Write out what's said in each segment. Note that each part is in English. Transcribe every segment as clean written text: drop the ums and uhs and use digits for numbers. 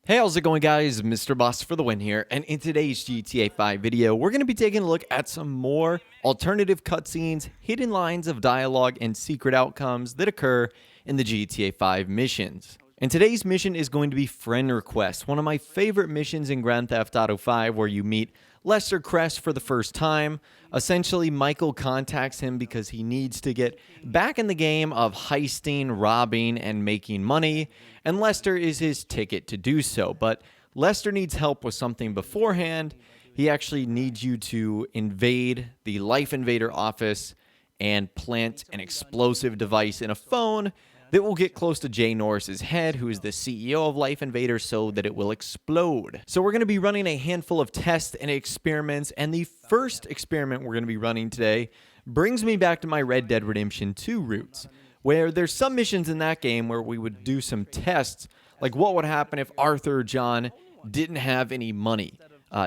Hey, how's it going, guys? Mr. Boss for the win here, and in today's GTA 5 video, we're going to be taking a look at some more alternative cutscenes, hidden lines of dialogue, and secret outcomes that occur in the GTA 5 missions. And today's mission is going to be Friend Request, one of my favorite missions in Grand Theft Auto 5, where you meet Lester Crest for the first time. Essentially, Michael contacts him because he needs to get back in the game of heisting, robbing, and making money, and Lester is his ticket to do so. But Lester needs help with something beforehand. He actually needs you to invade the Life Invader office and plant an explosive device in a phone that will get close to Jay Norris's head, who is the CEO of Life Invader, so that it will explode. So we're going to be running a handful of tests and experiments, and the first experiment we're going to be running today brings me back to my Red Dead Redemption 2 roots, where there's some missions in that game where we would do some tests, like what would happen if Arthur or John didn't have any money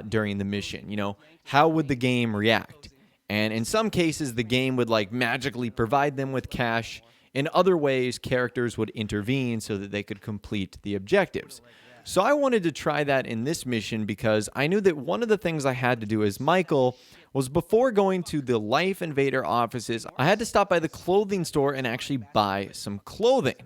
during the mission. You know, how would the game react? And in some cases, the game would like magically provide them with cash. In other ways, characters would intervene so that they could complete the objectives. So I wanted to try that in this mission because I knew that one of the things I had to do as Michael was, before going to the Life Invader offices, I had to stop by the clothing store and actually buy some clothing.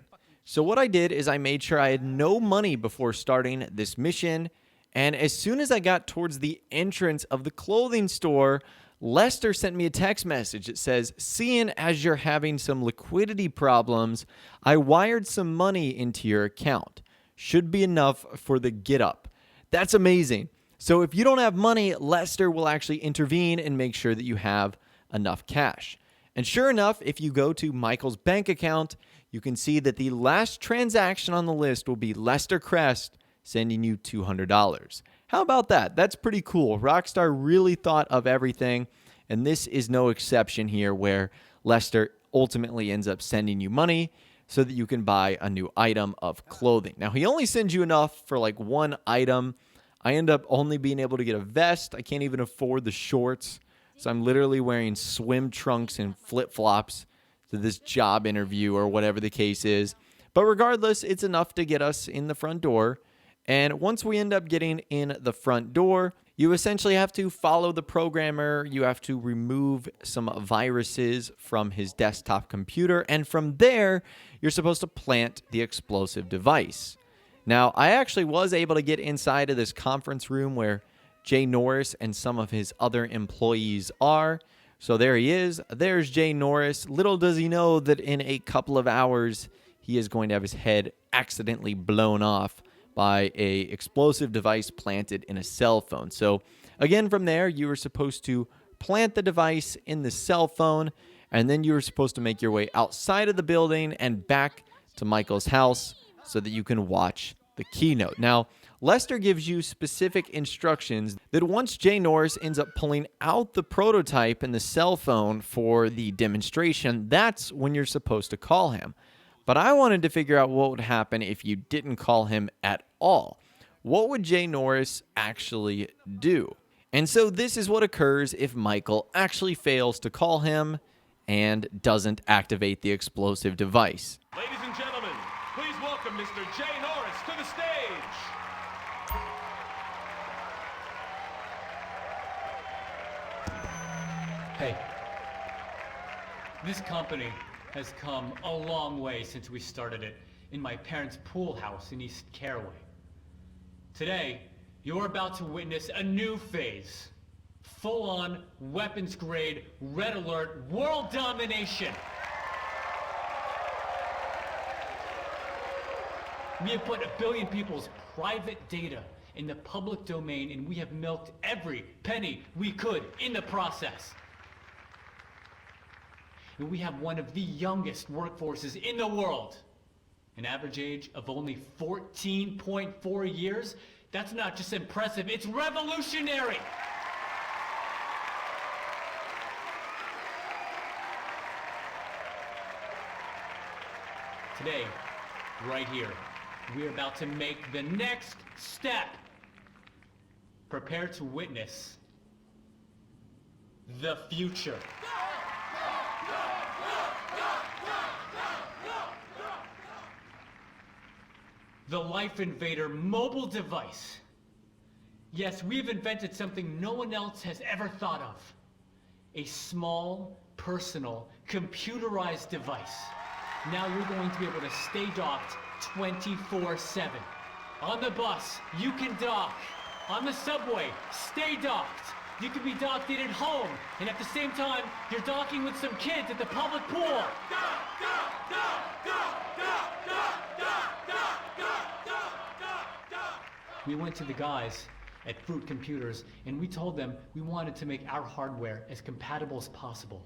So what I did is I made sure I had no money before starting this mission, and as soon as I got towards the entrance of the clothing store, Lester sent me a text message that says, "Seeing as you're having some liquidity problems, I wired some money into your account. Should be enough for the get up." That's amazing. So if you don't have money, Lester will actually intervene and make sure that you have enough cash. And sure enough, if you go to Michael's bank account, you can see that the last transaction on the list will be Lester Crest sending you $200. How about that? That's pretty cool. Rockstar really thought of everything, and this is no exception here, where Lester ultimately ends up sending you money so that you can buy a new item of clothing. Now, he only sends you enough for like one item. I end up only being able to get a vest. I can't even afford the shorts, so I'm literally wearing swim trunks and flip-flops to this job interview or whatever the case is. But regardless, it's enough to get us in the front door. And once we end up getting in the front door, you essentially have to follow the programmer. You have to remove some viruses from his desktop computer. And from there, you're supposed to plant the explosive device. Now, I actually was able to get inside of this conference room where Jay Norris and some of his other employees are. So there he is. There's Jay Norris. Little does he know that in a couple of hours, he is going to have his head accidentally blown off by a explosive device planted in a cell phone. So again, from there, you were supposed to plant the device in the cell phone, and then you were supposed to make your way outside of the building and back to Michael's house so that you can watch the keynote. Now, Lester gives you specific instructions that once Jay Norris ends up pulling out the prototype in the cell phone for the demonstration, that's when you're supposed to call him. But I wanted to figure out what would happen if you didn't call him at all. What would Jay Norris actually do? And so this is what occurs if Michael actually fails to call him and doesn't activate the explosive device. Ladies and gentlemen, please welcome Mr. Jay Norris to the stage. Hey, this company has come a long way since we started it in my parents' pool house in East Caraway. Today, you're about to witness a new phase. Full-on, weapons-grade, red alert, world domination. We have put 1 billion people's private data in the public domain, and we have milked every penny we could in the process. And we have one of the youngest workforces in the world. An average age of only 14.4 years. That's not just impressive, it's revolutionary. Today, right here, we're about to make the next step. Prepare to witness the future. the Life Invader mobile device. Yes, we've invented something no one else has ever thought of. A small, personal, computerized device. Now you're going to be able to stay docked 24/7. On the bus, you can dock. On the subway, stay docked. You can be docked in at home, and at the same time, you're docking with some kids at the public pool. We went to the guys at Fruit Computers, and we told them we wanted to make our hardware as compatible as possible.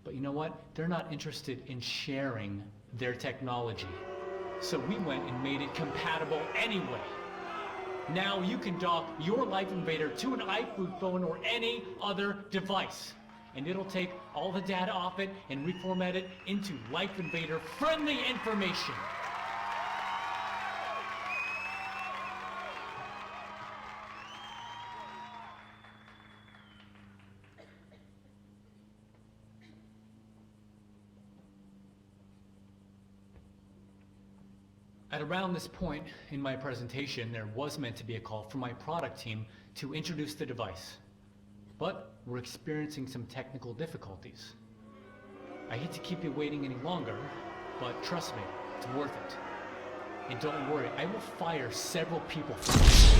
But you know what? They're not interested in sharing their technology. So we went and made it compatible anyway. Now you can dock your Life Invader to an iFruit phone or any other device. And it'll take all the data off it and reformat it into Life Invader friendly information. At around this point in my presentation, there was meant to be a call from my product team to introduce the device. But we're experiencing some technical difficulties. I hate to keep you waiting any longer, but trust me, it's worth it. And don't worry, I will fire several people for this.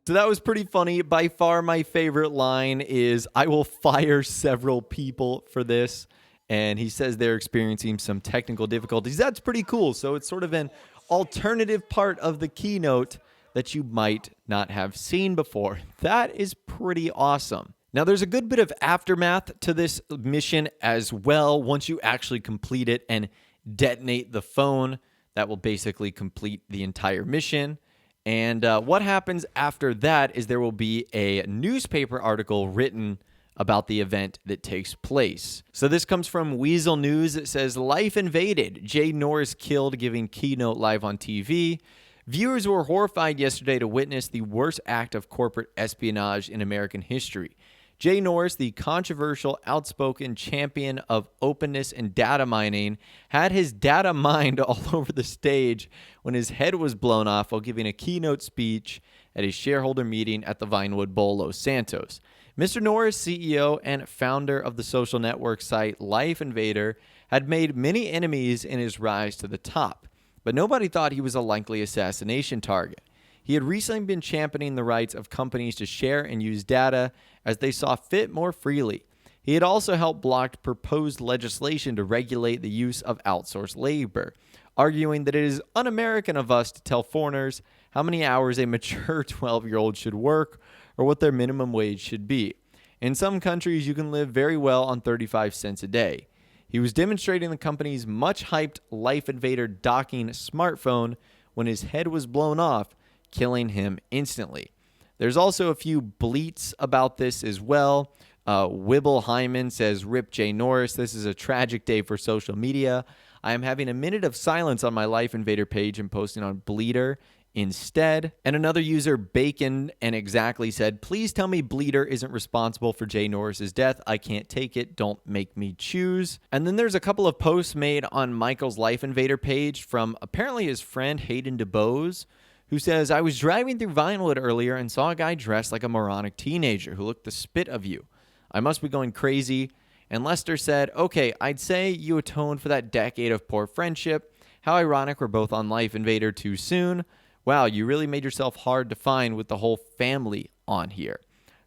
So that was pretty funny. By far my favorite line is, I will fire several people for this. And he says they're experiencing some technical difficulties. That's pretty cool. So it's sort of an alternative part of the keynote that you might not have seen before. That is pretty awesome. Now, there's a good bit of aftermath to this mission as well. Once you actually complete it and detonate the phone, that will basically complete the entire mission. And what happens after that is there will be a newspaper article written about the event that takes place. So this comes from Weasel News. It says, Life invaded. Jay Norris killed giving Keynote live on TV. Viewers were horrified yesterday to witness the worst act of corporate espionage in American history. Jay Norris, the controversial, outspoken champion of openness and data mining, had his data mined all over the stage when his head was blown off while giving a keynote speech at a shareholder meeting at the Vinewood Bowl, Los Santos. Mr. Norris, CEO and founder of the social network site Life Invader, had made many enemies in his rise to the top, but nobody thought he was a likely assassination target. He had recently been championing the rights of companies to share and use data as they saw fit more freely. He had also helped block proposed legislation to regulate the use of outsourced labor, arguing that it is un-American of us to tell foreigners how many hours a mature 12-year-old should work or what their minimum wage should be. In some countries, you can live very well on 35 cents a day. He was demonstrating the company's much-hyped Life Invader docking smartphone when his head was blown off, killing him instantly. There's also a few bleats about this as well. Wibble Hyman says, Rip Jay Norris, this is a tragic day for social media. I am having a minute of silence on my Life Invader page and posting on Bleeder instead. And another user, Bacon and Exactly, said, please tell me Bleeder isn't responsible for Jay Norris's death. I can't take it. Don't make me choose. And then there's a couple of posts made on Michael's Life Invader page from apparently his friend Hayden DeBose, who says, I was driving through Vinewood earlier and saw a guy dressed like a moronic teenager who looked the spit of you. I must be going crazy. And Lester said, okay, I'd say you atoned for that decade of poor friendship. How ironic we're both on Life Invader too soon. Wow, you really made yourself hard to find with the whole family on here.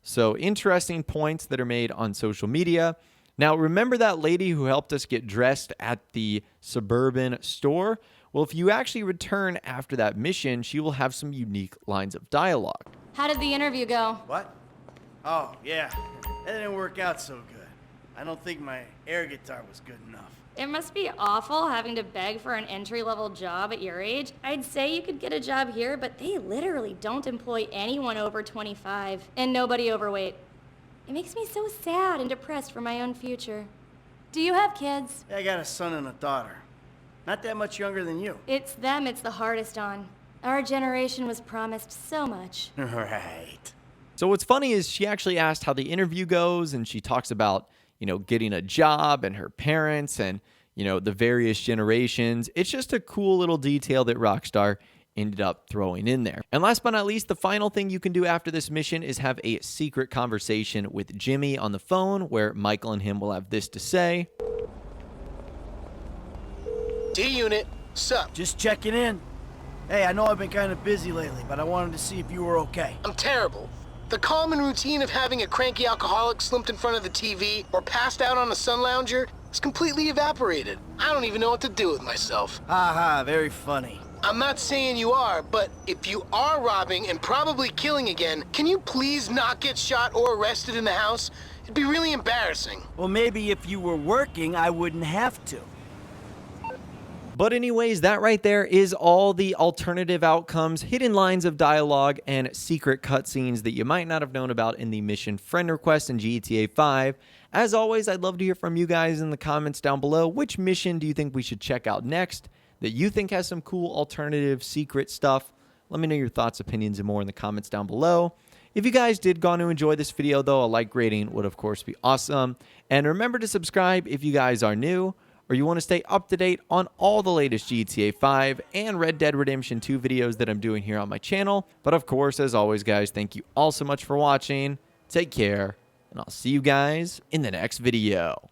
So interesting points that are made on social media. Now, remember that lady who helped us get dressed at the suburban store? Well, if you actually return after that mission, she will have some unique lines of dialogue. How did the interview go? What? Oh, yeah. That didn't work out so good. I don't think my air guitar was good enough. It must be awful having to beg for an entry-level job at your age. I'd say you could get a job here, but they literally don't employ anyone over 25 and nobody overweight. It makes me so sad and depressed for my own future. Do you have kids? Yeah, I got a son and a daughter. Not that much younger than you. It's them it's the hardest on. Our generation was promised so much. Right. So what's funny is she actually asked how the interview goes, and she talks about, getting a job and her parents and, the various generations. It's just a cool little detail that Rockstar ended up throwing in there. And last but not least, the final thing you can do after this mission is have a secret conversation with Jimmy on the phone where Michael and him will have this to say. D-Unit, sup? Just checking in. Hey, I know I've been kind of busy lately, but I wanted to see if you were okay. I'm terrible. The common routine of having a cranky alcoholic slumped in front of the TV or passed out on a sun lounger is completely evaporated. I don't even know what to do with myself. Ha, very funny. I'm not saying you are, but if you are robbing and probably killing again, can you please not get shot or arrested in the house? It'd be really embarrassing. Well, maybe if you were working, I wouldn't have to. But anyways, that right there is all the alternative outcomes, hidden lines of dialogue, and secret cutscenes that you might not have known about in the mission friend request in GTA 5. As always, I'd love to hear from you guys in the comments down below. Which mission do you think we should check out next that you think has some cool alternative secret stuff? Let me know your thoughts, opinions, and more in the comments down below. If you guys did go on to enjoy this video, though, a like rating would, of course, be awesome. And remember to subscribe if you guys are new, or you want to stay up to date on all the latest GTA 5 and Red Dead Redemption 2 videos that I'm doing here on my channel. But of course, as always, guys, thank you all so much for watching. Take care, and I'll see you guys in the next video.